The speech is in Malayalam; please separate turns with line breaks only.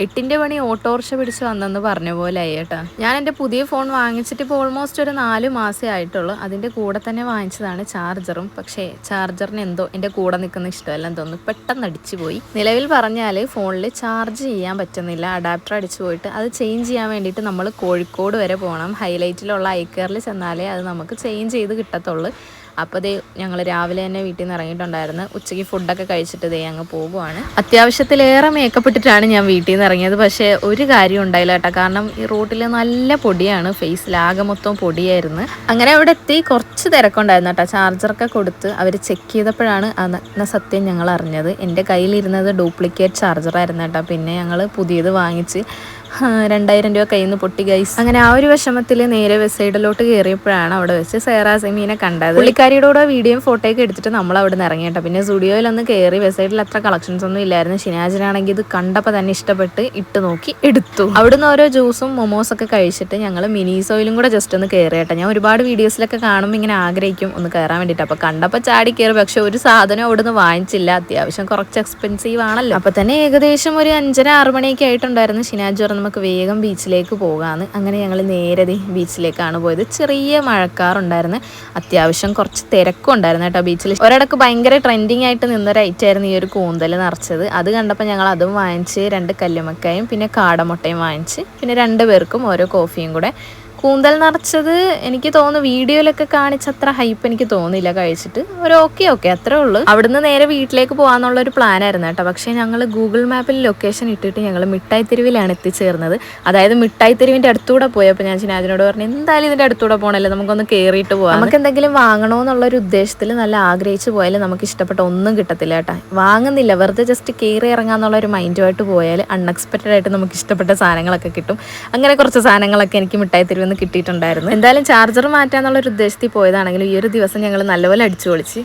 8ന്റെ പണി ഓട്ടോറിക്ഷ പിടിച്ച് വന്നെന്ന് പറഞ്ഞ പോലെ ആയി കേട്ടോ. ഞാൻ എൻ്റെ പുതിയ ഫോൺ വാങ്ങിച്ചിട്ട് ഇപ്പോൾ ഓൾമോസ്റ്റ് ഒരു 4 മാസമേ ആയിട്ടുള്ളൂ. അതിൻ്റെ കൂടെ തന്നെ വാങ്ങിച്ചതാണ് ചാർജറും. പക്ഷേ ചാർജറിന് എന്തോ എൻ്റെ കൂടെ നിൽക്കുന്ന ഇഷ്ടമല്ലെന്ന് തോന്നുന്നു, പെട്ടെന്ന് അടിച്ചു പോയി. നിലവിൽ പറഞ്ഞാൽ ഫോണിൽ ചാർജ് ചെയ്യാൻ പറ്റുന്നില്ല, അഡാപ്റ്റർ അടിച്ചു പോയിട്ട്. അത് ചേഞ്ച് ചെയ്യാൻ വേണ്ടിയിട്ട് നമ്മൾ കോഴിക്കോട് വരെ പോകണം. ഹൈലൈറ്റിലുള്ള ഐക്കറിൽ ചെന്നാലേ അത് നമുക്ക് ചേഞ്ച് ചെയ്ത് കിട്ടത്തുള്ളൂ. അപ്പോൾ ദേ ഞങ്ങൾ രാവിലെ തന്നെ വീട്ടിൽ നിന്ന് ഇറങ്ങിയിട്ടുണ്ടായിരുന്നു. ഉച്ചയ്ക്ക് ഫുഡൊക്കെ കഴിച്ചിട്ട് ദേ അങ്ങ് പോകുവാണ്. അത്യാവശ്യത്തിലേറെ മേക്കപ്പ് ഇട്ടിട്ടാണ് ഞാൻ വീട്ടിൽ നിന്ന് ഇറങ്ങിയത്. പക്ഷേ ഒരു കാര്യം ഉണ്ടായില്ല കേട്ടോ, കാരണം ഈ റോട്ടിൽ നല്ല പൊടിയാണ്, ഫേസിലാകെ മൊത്തം പൊടിയായിരുന്നു. അങ്ങനെ അവിടെ എത്തി കുറച്ച് തിരക്കുണ്ടായിരുന്നു കേട്ടോ. ചാർജറൊക്കെ കൊടുത്ത് അവർ ചെക്ക് ചെയ്തപ്പോഴാണ് അന്ന സത്യം ഞങ്ങൾ അറിഞ്ഞത്. എൻ്റെ കയ്യിലിരുന്നത് ഡ്യൂപ്ലിക്കേറ്റ് ചാർജറായിരുന്നു കേട്ടോ. പിന്നെ ഞങ്ങൾ പുതിയത് വാങ്ങിച്ച് 2000 രൂപ കയ്യിൽ നിന്ന് പൊട്ടി ഗൈസ്. അങ്ങനെ ആ ഒരു വിഷമത്തിൽ നേരെ വെബ്സൈറ്റിലോട്ട് കയറിയപ്പോഴാണ് അവിടെ വെച്ച് സേറാ സെമീനെ കണ്ടത്. പുള്ളിക്കാരിയുടെ കൂടെ വീഡിയോയും ഫോട്ടോയൊക്കെ എടുത്തിട്ട് നമ്മൾ അവിടെ നിന്ന് ഇറങ്ങിയിട്ടോ. പിന്നെ സ്റ്റുഡിയോയിലൊന്ന് കയറി. വെബ്സൈറ്റിൽ അത്ര കളക്ഷൻസ് ഒന്നും ഇല്ലായിരുന്നു. ഷിനാജിനാണെങ്കിൽ ഇത് കണ്ടപ്പോൾ തന്നെ ഇഷ്ടപ്പെട്ട് ഇട്ട് നോക്കി എടുത്തു. അവിടുന്ന് ഓരോ ജ്യൂസും മൊമോസൊക്കെ കഴിച്ചിട്ട് ഞങ്ങൾ മിനീസോയിലും കൂടെ ജസ്റ്റ് ഒന്ന് കയറിയിട്ടോ. ഞാൻ ഒരുപാട് വീഡിയോസിലൊക്കെ കാണുമ്പോൾ ഇങ്ങനെ ആഗ്രഹിക്കും ഒന്ന് കയറാൻ വേണ്ടിയിട്ട്. അപ്പോൾ കണ്ടപ്പോൾ ചാടി കയറി. പക്ഷെ ഒരു സാധനം അവിടുന്ന് വാങ്ങിച്ചില്ല. അത്യാവശ്യം കുറച്ച് എക്സ്പെൻസീവ് ആണല്ലോ. അപ്പോൾ തന്നെ ഏകദേശം ഒരു 5:30-6 മണിയൊക്കെ ആയിട്ടുണ്ടായിരുന്നു. ഷിനാജ് നമുക്ക് വേഗം ബീച്ചിലേക്ക് പോകാമെന്ന്. അങ്ങനെ ഞങ്ങൾ നേരെ ബീച്ചിലേക്കാണ് പോയത്. ചെറിയ മഴക്കാറുണ്ടായിരുന്നു, അത്യാവശ്യം കുറച്ച് തിരക്കും ഉണ്ടായിരുന്നു കേട്ടോ ബീച്ചിൽ. ഒരിടക്ക് ഭയങ്കര ട്രെൻഡിങ് ആയിട്ട് നിന്നൊരു ഐറ്റമായിരുന്നു ഈ ഒരു കൂന്തൽ നിറച്ചത്. അത് കണ്ടപ്പോൾ ഞങ്ങൾ അതും വാങ്ങിച്ച് 2 കല്ലുമക്കായും പിന്നെ കാടമുട്ടയും വാങ്ങിച്ച് പിന്നെ 2 പേർക്കും ഓരോ കോഫിയും കൂടെ. കൂന്തൽ നിറച്ചത് എനിക്ക് തോന്നുന്നു വീഡിയോയിലൊക്കെ കാണിച്ചത്ര ഹൈപ്പ് എനിക്ക് തോന്നിയില്ല കഴിച്ചിട്ട്. ഒരു ഓക്കെ അത്രേ ഉള്ളൂ. അവിടുന്ന് നേരെ വീട്ടിലേക്ക് പോകാമെന്നുള്ളൊരു പ്ലാനായിരുന്നു കേട്ടോ. പക്ഷേ ഞങ്ങൾ ഗൂഗിൾ മാപ്പിൽ ലൊക്കേഷൻ ഇട്ടിട്ട് ഞങ്ങൾ മിഠായി തെരുവിലാണ് എത്തിച്ചേർന്നത്. അതായത് മിഠായി തെരുവിൻ്റെ അടുത്തൂടെ പോയപ്പോൾ ഞാൻ ഷിനാജിനോട് പറഞ്ഞു എന്തായാലും ഇതിൻ്റെ അടുത്തൂടെ പോകണമല്ലോ, നമുക്കൊന്ന് കയറിയിട്ട് പോകാം. നമുക്ക് എന്തെങ്കിലും വാങ്ങണമെന്നുള്ളൊരു ഉദ്ദേശത്തിൽ നല്ല ആഗ്രഹിച്ച് പോയാൽ നമുക്ക് ഇഷ്ടപ്പെട്ട ഒന്നും കിട്ടത്തില്ല കേട്ടോ. വാങ്ങുന്നില്ല, വെറുതെ ജസ്റ്റ് കയറി ഇറങ്ങാന്നുള്ളൊരു മൈൻഡുമായിട്ട് പോയാൽ അൺഎക്സ്പെക്റ്റഡ് ആയിട്ട് നമുക്ക് ഇഷ്ടപ്പെട്ട സാധനങ്ങളൊക്കെ കിട്ടും. അങ്ങനെ കുറച്ച് സാധനങ്ങളൊക്കെ എനിക്ക് മിഠായി തെരുവിൽ കിട്ടിയിട്ടുണ്ടായിരുന്നു. എന്തായാലും ചാർജർ മാറ്റാന്നുള്ള ഒരു ഉദ്ദേശത്തിൽ പോയതാണെങ്കിലും ഈ ഒരു ദിവസം ഞങ്ങൾ നല്ലപോലെ അടിച്ചു പൊളിച്ച്.